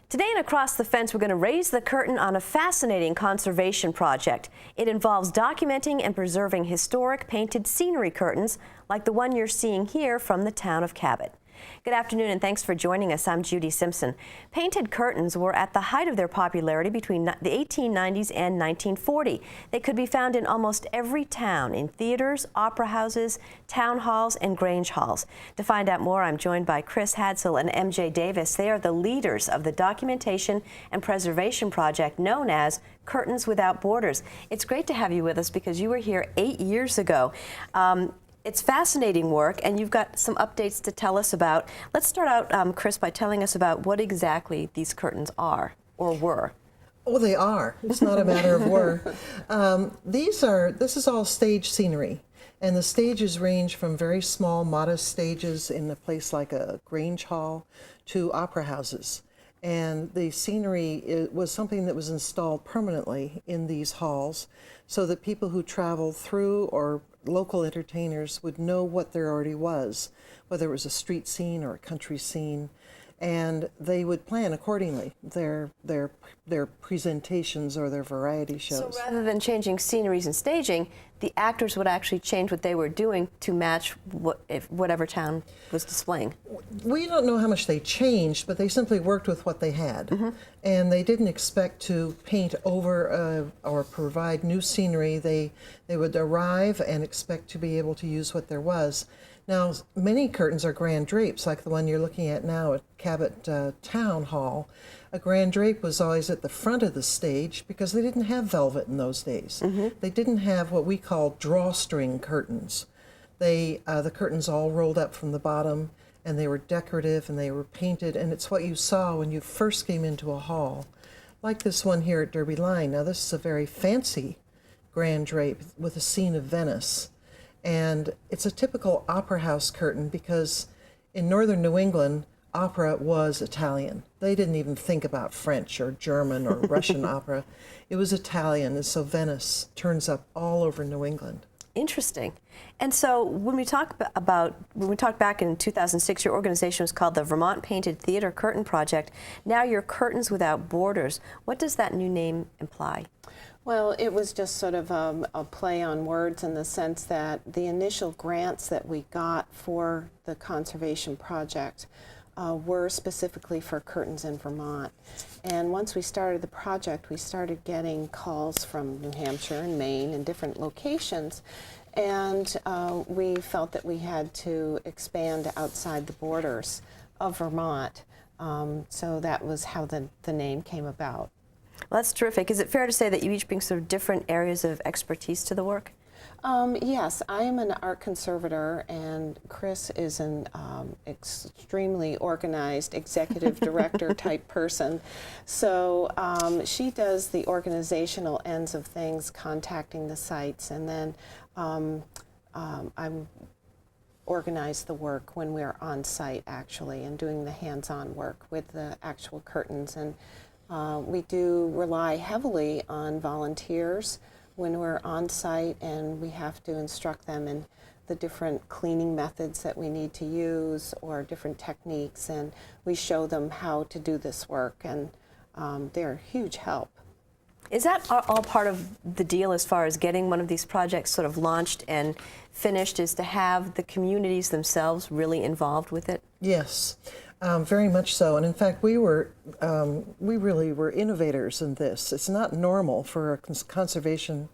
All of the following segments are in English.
Today and Across the Fence, we're going to raise the curtain on a fascinating conservation project. It involves documenting and preserving historic painted scenery curtains like the one you're seeing here from the town of Cabot. Good afternoon and thanks for joining us. I'm Judy Simpson. Painted curtains were at the height of their popularity between the 1890s and 1940. They could be found in almost every town, in theaters, opera houses, town halls, and grange halls. To find out more, I'm joined by Chris Hadsell and MJ Davis. They are the leaders of the documentation and preservation project known as Curtains Without Borders. It's great to have you with us because you were here 8 years ago. It's fascinating work, and you've got some updates to tell us about. Let's start out, Chris, by telling us about what exactly these curtains are, or were. Oh, they are. It's not a matter of were. This is all stage scenery, and the stages range from very small, modest stages in a place like a grange hall to opera houses. And the scenery was something that was installed permanently in these halls so that people who traveled through or local entertainers would know what there already was, whether it was a street scene or a country scene, and they would plan accordingly their presentations or their variety shows. So rather than changing sceneries and staging, the actors would actually change what they were doing to match whatever town was displaying. We don't know how much they changed, but they simply worked with what they had. Mm-hmm. And they didn't expect to paint over or provide new scenery. They would arrive and expect to be able to use what there was. Now, many curtains are grand drapes, like the one you're looking at now at Cabot Town Hall. A grand drape was always at the front of the stage because they didn't have velvet in those days. Mm-hmm. They didn't have what we call drawstring curtains. The curtains all rolled up from the bottom, and they were decorative and they were painted, and it's what you saw when you first came into a hall. Like this one here at Derby Line. Now, this is a very fancy grand drape with a scene of Venice. And it's a typical opera house curtain because in northern New England, opera was Italian. They didn't even think about French or German or Russian opera. It was Italian, and so Venice turns up all over New England. Interesting. And so when we talk back in 2006, your organization was called the Vermont Painted Theater Curtain Project. Now you're Curtains Without Borders. What does that new name imply? Well, it was just sort of a play on words in the sense that the initial grants that we got for the conservation project were specifically for curtains in Vermont. And once we started the project, we started getting calls from New Hampshire and Maine and different locations. And we felt that we had to expand outside the borders of Vermont. So that was how the name came about. Well, that's terrific. Is it fair to say that you each bring sort of different areas of expertise to the work? Yes, I am an art conservator, and Chris is an extremely organized executive director type person. So she does the organizational ends of things, contacting the sites, and then I organize the work when we're on site actually and doing the hands-on work with the actual curtains. And we do rely heavily on volunteers when we're on site, and we have to instruct them in the different cleaning methods that we need to use or different techniques, and we show them how to do this work, and they're a huge help. Is that all part of the deal as far as getting one of these projects sort of launched and finished, is to have the communities themselves really involved with it? Yes. Very much so, and in fact, we really were innovators in this. It's not normal for a conservation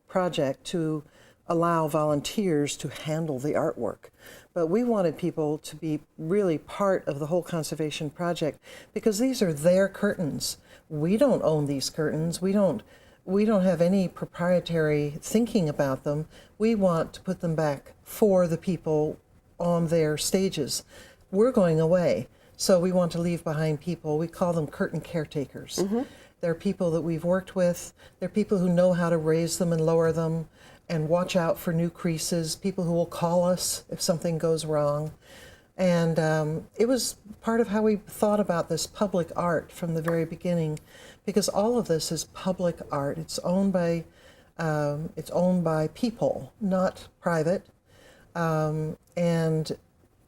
project to allow volunteers to handle the artwork, but we wanted people to be really part of the whole conservation project because these are their curtains. We don't own these curtains. We don't have any proprietary thinking about them. We want to put them back for the people on their stages. We're going away, so we want to leave behind people. We call them curtain caretakers. Mm-hmm. They're people that we've worked with. They're people who know how to raise them and lower them and watch out for new creases, people who will call us if something goes wrong. And it was part of how we thought about this public art from the very beginning, because all of this is public art. It's owned by people, not private. And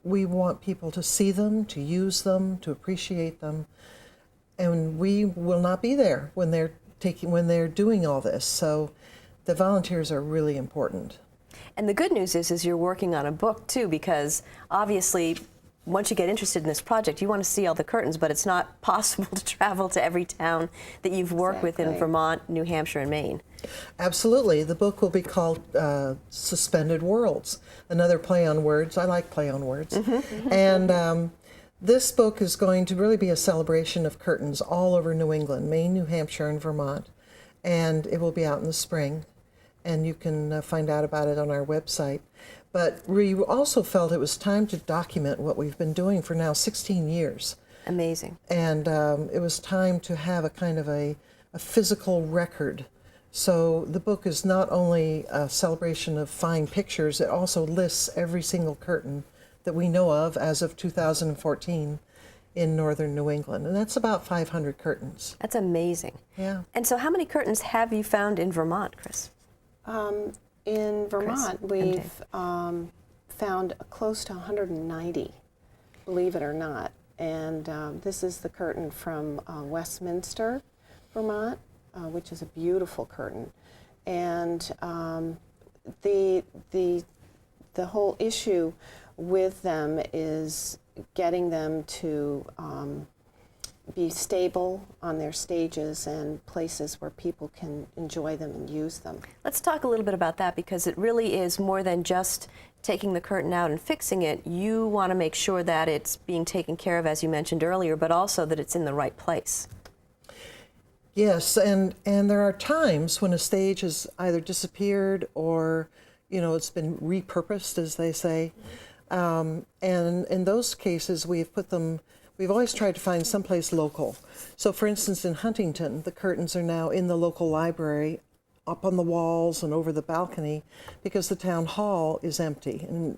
we want people to see them, to use them, to appreciate them. And we will not be there when they're doing all this. So the volunteers are really important. And the good news is you're working on a book too, because obviously once you get interested in this project, you want to see all the curtains, but it's not possible to travel to every town that you've worked with in Vermont, New Hampshire, and Maine. Absolutely. The book will be called Suspended Worlds, another play on words. I like play on words. And this book is going to really be a celebration of curtains all over New England, Maine, New Hampshire, and Vermont. And it will be out in the spring. And you can find out about it on our website. But we also felt it was time to document what we've been doing for now 16 years. Amazing. And it was time to have a kind of a physical record. So the book is not only a celebration of fine pictures, it also lists every single curtain that we know of as of 2014 in northern New England. And that's about 500 curtains. That's amazing. Yeah. And so how many curtains have you found in Vermont, Chris? In Vermont, we've found close to 190, believe it or not. And this is the curtain from Westminster, Vermont, which is a beautiful curtain. And the whole issue with them is getting them to be stable on their stages and places where people can enjoy them and use them. Let's talk a little bit about that, because it really is more than just taking the curtain out and fixing it. You want to make sure that it's being taken care of, as you mentioned earlier, but also that it's in the right place. Yes, and there are times when a stage has either disappeared or, it's been repurposed, as they say. And in those cases, we've always tried to find someplace local. So for instance, in Huntington, the curtains are now in the local library, up on the walls and over the balcony, because the town hall is empty and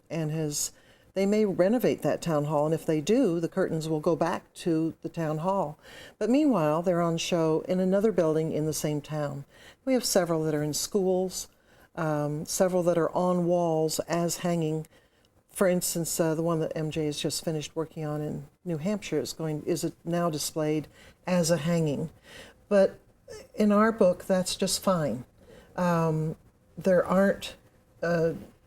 they may renovate that town hall, and if they do, the curtains will go back to the town hall. But meanwhile, they're on show in another building in the same town. We have several that are in schools, several that are on walls as hanging. For instance, the one that MJ has just finished working on in New Hampshire is now displayed as a hanging. But in our book, that's just fine. There aren't,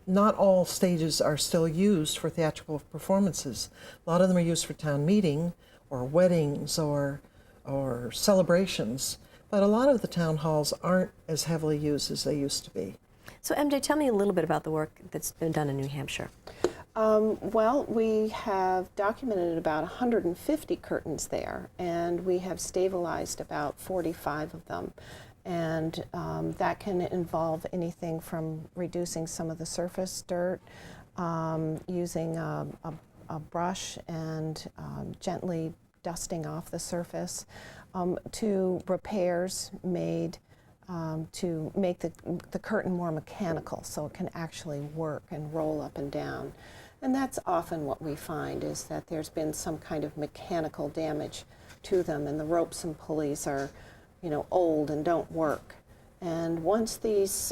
not all stages are still used for theatrical performances. A lot of them are used for town meeting or weddings or celebrations. But a lot of the town halls aren't as heavily used as they used to be. So MJ, tell me a little bit about the work that's been done in New Hampshire. Well, we have documented about 150 curtains there, and we have stabilized about 45 of them. And that can involve anything from reducing some of the surface dirt, using a brush and gently dusting off the surface, to repairs made to make the curtain more mechanical so it can actually work and roll up and down. And that's often what we find, is that there's been some kind of mechanical damage to them, and the ropes and pulleys are, old and don't work. And once these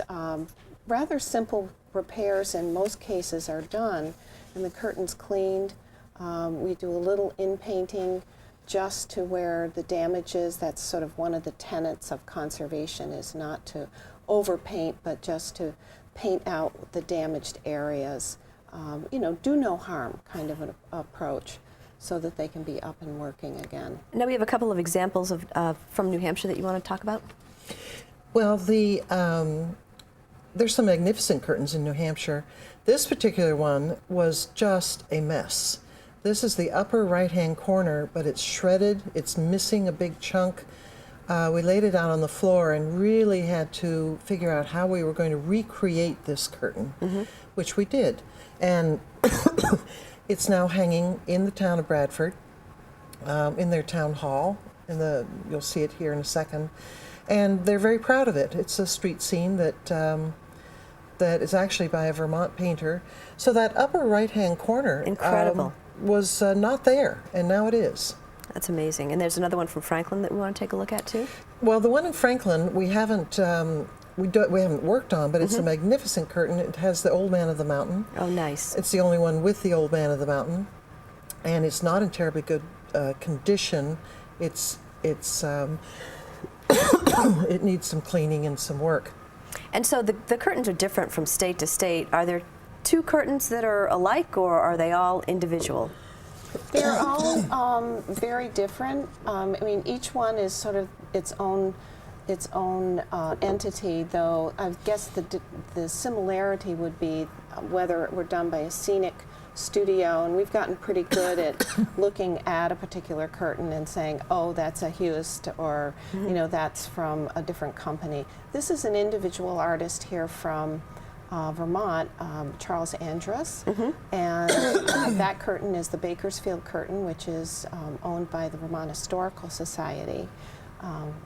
rather simple repairs in most cases are done and the curtain's cleaned, we do a little in-painting just to where the damage is. That's sort of one of the tenets of conservation, is not to overpaint, but just to paint out the damaged areas. Do no harm kind of an approach, so that they can be up and working again. Now we have a couple of examples of from New Hampshire that you want to talk about. Well, there's some magnificent curtains in New Hampshire. This particular one was just a mess. This is the upper right-hand corner, but it's shredded. It's missing a big chunk. We laid it out on the floor and really had to figure out how we were going to recreate this curtain, which we did. And it's now hanging in the town of Bradford, in their town hall, you'll see it here in a second. And they're very proud of it. It's a street scene that is actually by a Vermont painter. So that upper right-hand corner Incredible. Was not there, and now it is. That's amazing. And there's another one from Franklin that we want to take a look at too. Well, the one in Franklin we haven't worked on, but it's a magnificent curtain. It has the Old Man of the Mountain. Oh, nice. It's the only one with the Old Man of the Mountain, and it's not in terribly good condition. It needs some cleaning and some work. And so the curtains are different from state to state. Are there two curtains that are alike, or are they all individual? They're all very different. I mean, each one is sort of its own entity, though I guess the similarity would be whether it were done by a scenic studio, and we've gotten pretty good at looking at a particular curtain and saying, oh, that's a Hust, or you know, that's from a different company. This is an individual artist here from Vermont, Charles Andrus, and that curtain is the Bakersfield curtain, which is owned by the Vermont Historical Society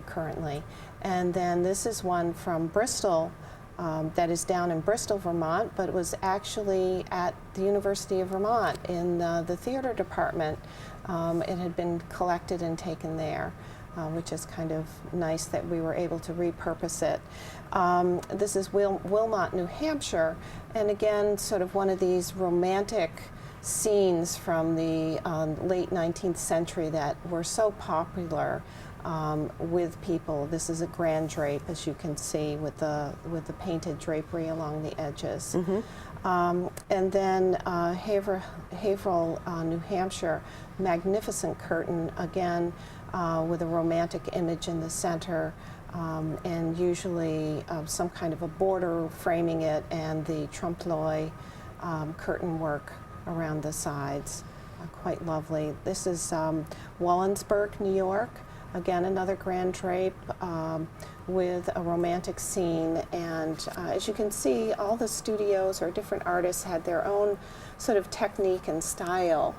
currently. And then this is one from Bristol, that is down in Bristol, Vermont, but it was actually at the University of Vermont in the theater department. It had been collected and taken there, which is kind of nice that we were able to repurpose it. This is Wilmot, New Hampshire, and again, sort of one of these romantic scenes from the late 19th century that were so popular with people. This is a grand drape, as you can see, with the painted drapery along the edges. And then Haverhill, New Hampshire, magnificent curtain, again with a romantic image in the center, and usually some kind of a border framing it, and the trompe-l'oeil curtain work around the sides. Quite lovely. This is Wallensburg, New York. Again, another grand drape with a romantic scene, and as you can see, all the studios or different artists had their own sort of technique and style.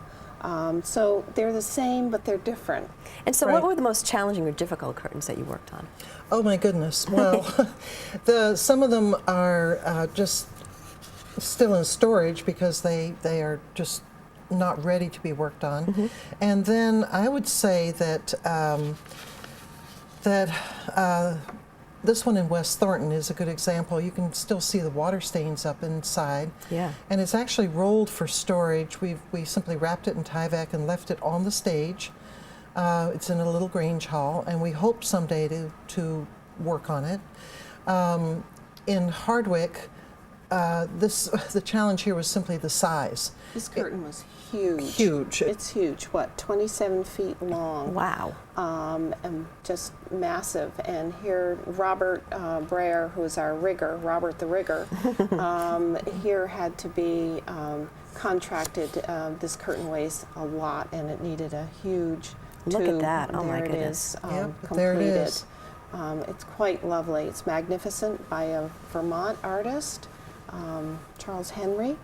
So they're the same, but they're different. And so what were the most challenging or difficult curtains that you worked on? Oh my goodness. Well, some of them are just still in storage because they are just not ready to be worked on. And then I would say that this one in West Thornton is a good example. You can still see the water stains up inside. Yeah. And it's actually rolled for storage. We simply wrapped it in Tyvek and left it on the stage. It's in a little Grange hall, and we hope someday to work on it. In Hardwick, the challenge here was simply the size. This curtain was huge. Huge. It's huge. What, 27 feet long? Wow. And just massive. And here, Robert Breyer, who is our rigger, Robert the rigger, here had to be contracted. This curtain weighs a lot, and it needed a huge tube. Look at that. Oh my goodness. There it is, completed. There it is. It's quite lovely. It's magnificent, by a Vermont artist, Charles Henry.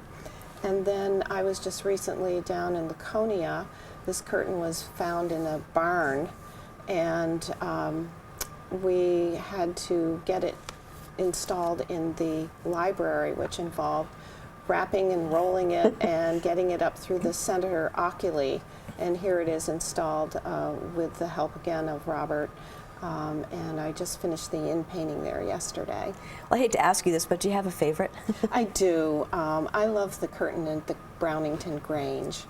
And then I was just recently down in Laconia. This curtain was found in a barn, and we had to get it installed in the library, which involved wrapping and rolling it and getting it up through the center oculi. And here it is installed with the help again of Robert. And I just finished the in-painting there yesterday. Well, I hate to ask you this, but do you have a favorite? I do. I love the curtain at the Brownington Grange.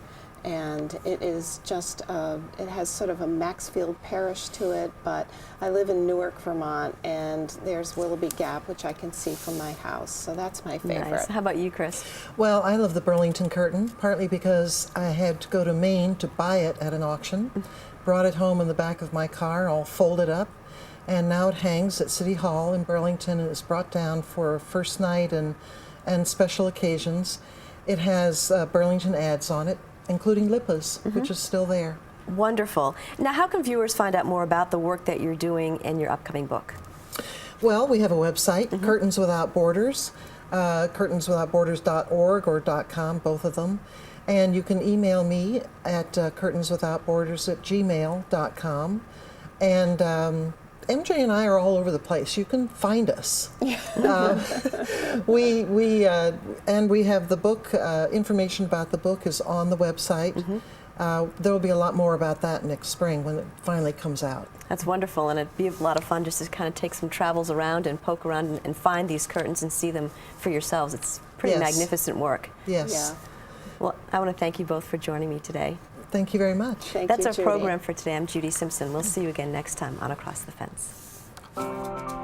And it is just, it has sort of a Maxfield Parish to it, but I live in Newark, Vermont, and there's Willoughby Gap, which I can see from my house. So that's my favorite. Nice. How about you, Chris? Well, I love the Burlington curtain, partly because I had to go to Maine to buy it at an auction. Brought it home in the back of my car, all folded up, and now it hangs at City Hall in Burlington, and is brought down for first night and special occasions. It has Burlington ads on it, including Lipa's, which is still there. Wonderful. Now, how can viewers find out more about the work that you're doing in your upcoming book? Well, we have a website, Curtains Without Borders, curtainswithoutborders.org or .com, both of them. And you can email me at curtainswithoutborders@gmail.com. And MJ and I are all over the place. You can find us. We have the book. Information about the book is on the website. There will be a lot more about that next spring when it finally comes out. That's wonderful, and it'd be a lot of fun just to kind of take some travels around and poke around and find these curtains and see them for yourselves. It's pretty magnificent work. Yes. Yeah. Well, I want to thank you both for joining me today. Thank you very much. Thank That's you, our Judy. program for today. I'm Judy Simpson. We'll see you again next time on Across the Fence.